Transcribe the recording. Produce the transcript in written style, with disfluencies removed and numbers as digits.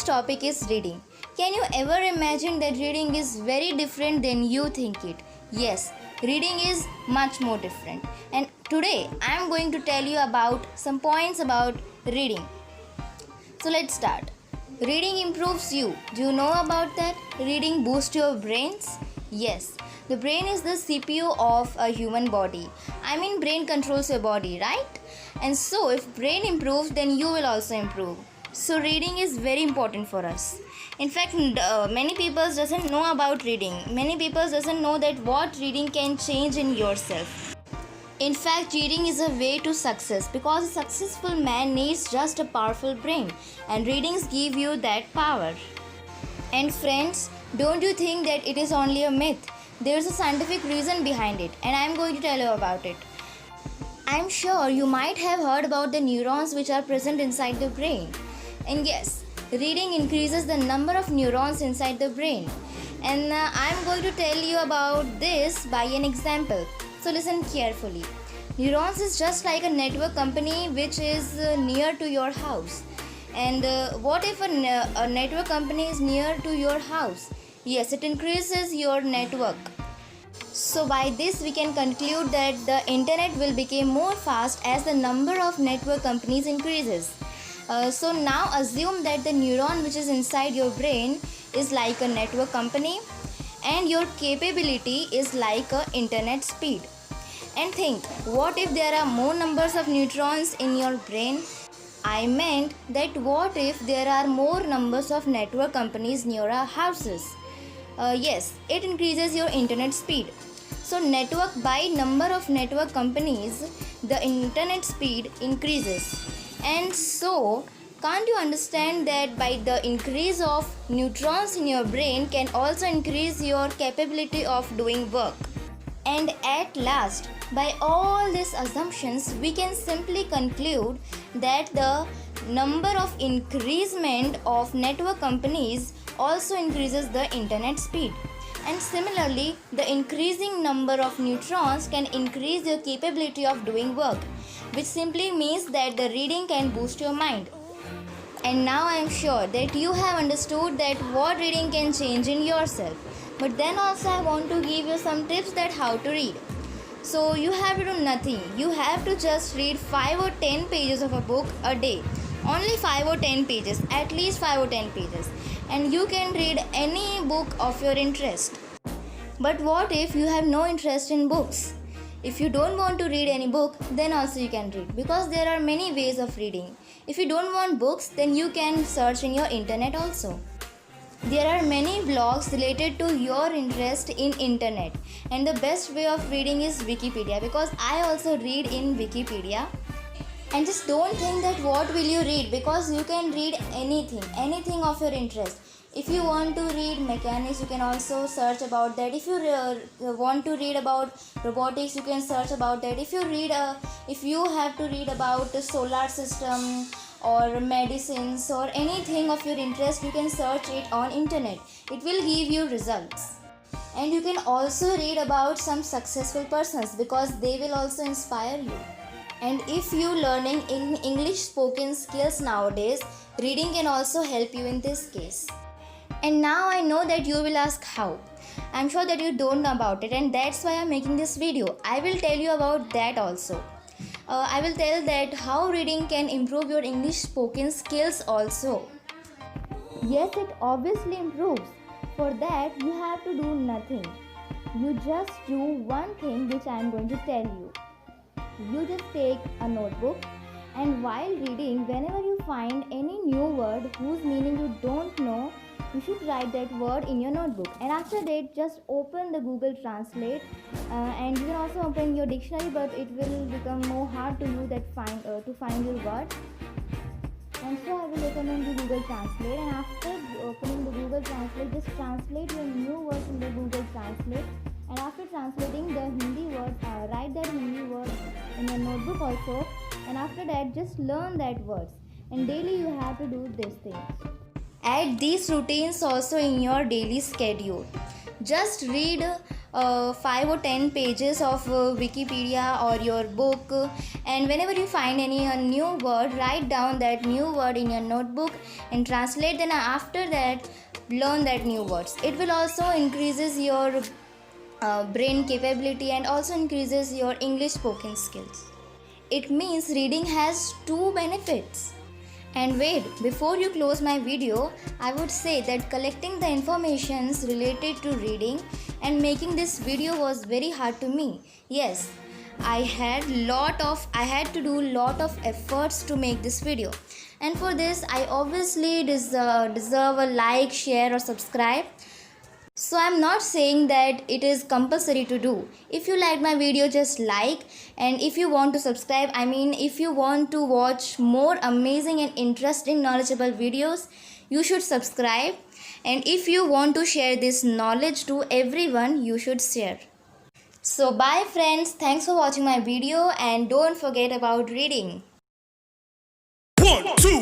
today's topic is reading. Can you ever imagine that reading is very different than you think it? Yes, reading is much more different. And today I am going to tell you about some points about reading. So let's start. Reading improves you. Do you know about that? Reading boosts your brains? Yes. The brain is the CPU of a human body. I mean, brain controls your body, right? And so if brain improves, then you will also improve. So reading is very important for us. In fact, many people doesn't know about reading. Many people doesn't know that what reading can change in yourself. In fact, reading is a way to success because a successful man needs just a powerful brain, and readings give you that power. And friends, don't you think that it is only a myth? There is a scientific reason behind it, and I am going to tell you about it. I am sure you might have heard about the neurons which are present inside the brain. And yes, reading increases the number of neurons inside the brain. And I am going to tell you about this by an example. So listen carefully. Neurons is just like a network company which is near to your house. And what if a network company is near to your house? Yes, it increases your network. So by this we can conclude that the internet will become more fast as the number of network companies increases. So now assume that the neuron which is inside your brain is like a network company and your capability is like a internet speed. And think, what if there are more numbers of neutrons in your brain? I meant that what if there are more numbers of network companies near our houses? Yes, it increases your internet speed. So network by number of network companies, the internet speed increases. And so, can't you understand that by the increase of neutrons in your brain can also increase your capability of doing work? And at last, by all these assumptions, we can simply conclude that the number of increasement of network companies also increases the internet speed. And similarly, the increasing number of neutrons can increase your capability of doing work, which simply means that the reading can boost your mind. And now I am sure that you have understood that what reading can change in yourself. But then also I want to give you some tips that how to read. So you have to do nothing. You have to just read 5 or 10 pages of a book a day. Only 5 or 10 pages, at least 5 or 10 pages. And you can read any book of your interest. But what if you have no interest in books? If you don't want to read any book, then also you can read because there are many ways of reading. If you don't want books, then you can search in your internet also. There are many blogs related to your interest in internet, and the best way of reading is Wikipedia because I also read in Wikipedia. And just don't think that what will you read because you can read anything of your interest. If you want to read mechanics, you can also search about that. If you want to read about robotics, you can search about that. If you have to read about the solar system or medicines or anything of your interest, you can search it on internet. It will give you results. And you can also read about some successful persons because they will also inspire you. And if you learning in English spoken skills nowadays, reading can also help you in this case. And now I know that you will ask how. I'm sure that you don't know about it, and that's why I'm making this video. I will tell you about that also. I will tell that how reading can improve your English spoken skills also. Yes, it obviously improves. For that, you have to do nothing. You just do one thing which I am going to tell you. You just take a notebook, and while reading, whenever you find any new word whose meaning you don't know, you should write that word in your notebook. And after that, just open the Google Translate, and you can also open your dictionary, but it will become more hard to you to find your word. And so I will recommend the Google Translate, and after opening the Google Translate, just translate your new words in the Google Translate. And after translating the Hindi word, write that Hindi word in your notebook also. And after that, just learn that words. And daily you have to do these things. Add these routines also in your daily schedule. Just read 5 or 10 pages of Wikipedia or your book, and whenever you find any new word, write down that new word in your notebook and translate. Then after that, learn that new words. It will also increases your brain capability and also increases your English spoken skills. It means reading has two benefits. And wait, before you close my video, I would say that collecting the informations related to reading and making this video was very hard to me. Yes, I had to do lot of efforts to make this video. And for this, I obviously deserve a like, share or subscribe. So I'm not saying that it is compulsory to do. If you like my video, just like, and if you want to subscribe, if you want to watch more amazing and interesting knowledgeable videos, you should subscribe. And if you want to share this knowledge to everyone, you should share. So bye friends, thanks for watching my video and don't forget about reading. 1, 2